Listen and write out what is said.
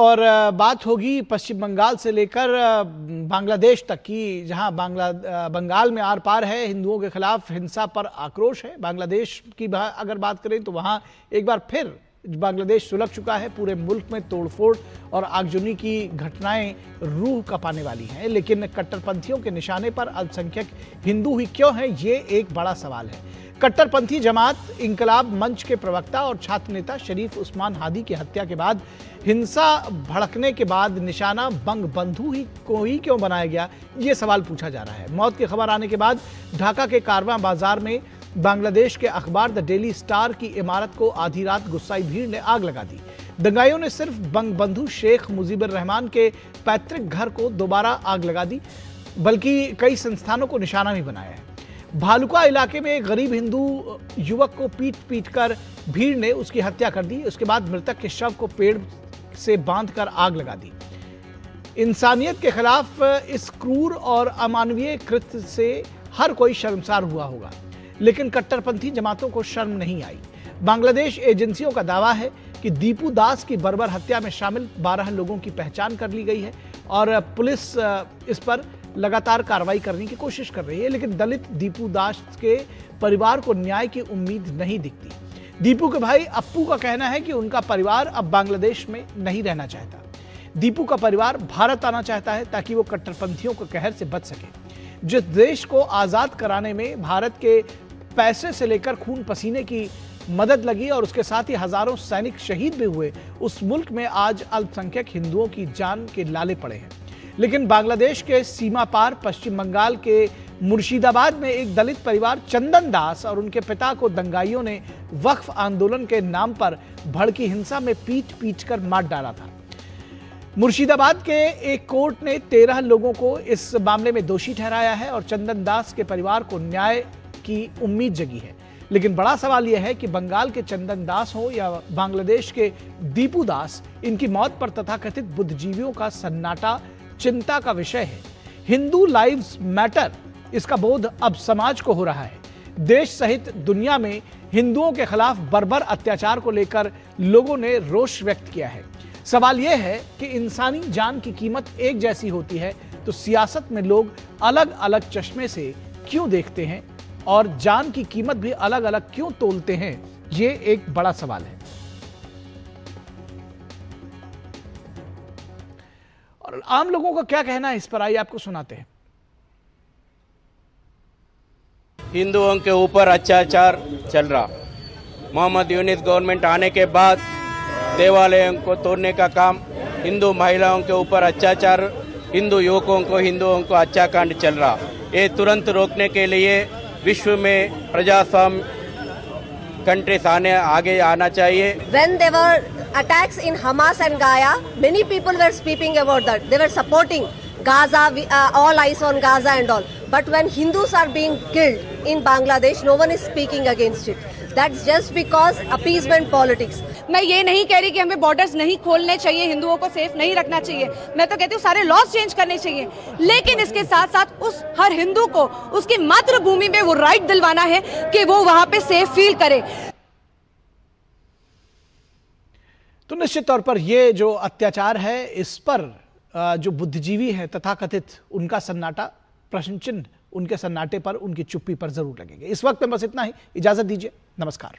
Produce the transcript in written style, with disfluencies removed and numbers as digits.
और बात होगी पश्चिम बंगाल से लेकर बांग्लादेश तक की, जहां बंगाल में आर पार है, हिंदुओं के खिलाफ हिंसा पर आक्रोश है। बांग्लादेश की अगर बात करें तो वहां एक बार फिर बांग्लादेश सुलग चुका है। पूरे मुल्क में तोड़फोड़ और आगजनी की घटनाएं रूह कांपाने वाली हैं, लेकिन कट्टरपंथियों के निशाने पर अल्पसंख्यक हिंदू ही क्यों हैं, ये एक बड़ा सवाल है। कट्टरपंथी जमात इंकलाब मंच के प्रवक्ता और छात्र नेता शरीफ उस्मान हादी की हत्या के बाद हिंसा भड़कने के बाद निशाना बंग बंधु ही क्यों बनाया गया, ये सवाल पूछा जा रहा है। मौत की खबर आने के बाद ढाका के कारवां बाजार में बांग्लादेश के अखबार द डेली स्टार की इमारत को आधी रात गुस्साई भीड़ ने आग लगा दी। दंगाइयों ने सिर्फ बंगबंधु शेख मुजीबुर रहमान के पैतृक घर को दोबारा आग लगा दी, बल्कि कई संस्थानों को निशाना भी बनाया है। भालुका इलाके में एक गरीब हिंदू युवक को पीट कर भीड़ ने उसकी हत्या कर दी। उसके बाद मृतक के शव को पेड़ से बांधकर आग लगा दी। इंसानियत के खिलाफ इस क्रूर और अमानवीय कृत्य से हर कोई शर्मसार हुआ होगा, लेकिन कट्टरपंथी जमातों को शर्म नहीं आई। बांग्लादेश एजेंसियों का दावा है कि दीपू दास की बर्बर हत्या में शामिल 12 लोगों की पहचान कर ली गई है और पुलिस इस पर लगातार कार्रवाई करने की कोशिश कर रही है, लेकिन दलित दीपू दास के परिवार को न्याय की उम्मीद नहीं दिखती। दीपू के भाई अप्पू का कहना है कि उनका परिवार अब बांग्लादेश में नहीं रहना चाहता। दीपू का परिवार भारत आना चाहता है ताकि वो कट्टरपंथियों के कहर से बच सके। जिस देश को आजाद कराने में भारत के पैसे से लेकर खून पसीने की मदद लगी और उसके साथ ही हजारों सैनिक शहीद भी हुए, उस मुल्क में आज अल्पसंख्यक हिंदुओं की जान के लाले पड़े हैं। लेकिन बांग्लादेश के सीमा पार पश्चिम बंगाल के मुर्शिदाबाद में एक दलित परिवार चंदन दास और उनके पिता को दंगाइयों ने वक्फ आंदोलन के नाम पर भड़की हिंसा में पीट कर मार डाला था। मुर्शिदाबाद के एक कोर्ट ने 13 लोगों को इस मामले में दोषी ठहराया है और चंदन दास के परिवार को न्याय की उम्मीद जगी है। लेकिन बड़ा सवाल यह है कि बंगाल के चंदन दास हो या बांग्लादेश के दीपू दास, इनकी मौत पर तथाकथित बुद्धिजीवियों का सन्नाटा चिंता का विषय है। हिंदू लाइव्स मैटर, इसका बोध अब समाज को हो रहा है। देश सहित दुनिया में हिंदुओं के खिलाफ बर्बर अत्याचार को लेकर लोगों ने रोष व्यक्त किया है। सवाल यह है कि इंसानी जान की कीमत एक जैसी होती है तो सियासत में लोग अलग अलग चश्मे से क्यों देखते हैं और जान की कीमत भी अलग अलग क्यों तोलते हैं, ये एक बड़ा सवाल है। और आम लोगों का क्या कहना है इस पर, आइए आपको सुनाते हैं। हिंदुओं के ऊपर अत्याचार चल रहा। मोहम्मद यूनिस गवर्नमेंट आने के बाद देवालयों को तोड़ने का काम, हिंदू महिलाओं के ऊपर अत्याचार, हिंदू युवकों को, हिंदुओं को हत्याकांड चल रहा। ये तुरंत रोकने के लिए विश्व में प्रजास्वाम्य कंट्रीज आगे आना चाहिए। When there were attacks in Hamas and Gaza, many people were speaking about that. They were supporting Gaza, all eyes on Gaza and all. But when Hindus are being killed in Bangladesh, no one is speaking against it. That's just because appeasement politics. मैं ये नहीं कह रही कि हमें borders नहीं खोलने चाहिए, हिंदुओं को सेफ नहीं रखना चाहिए। मैं तो कहती हूँ सारे लॉज चेंज करने चाहिए, लेकिन इसके साथ साथ उस हर हिंदू को उसकी मातृभूमि में वो राइट दिलवाना है कि वो वहां पे सेफ फील करे। तो निश्चित तौर पर ये जो अत्याचार है, इस पर जो बुद्धिजीवी है तथाकथित, उनका सन्नाटा, प्रश्न चिन्ह उनके सन्नाटे पर, उनकी चुप्पी पर जरूर लगेंगे। इस वक्त में बस इतना ही, इजाजत दीजिए, नमस्कार।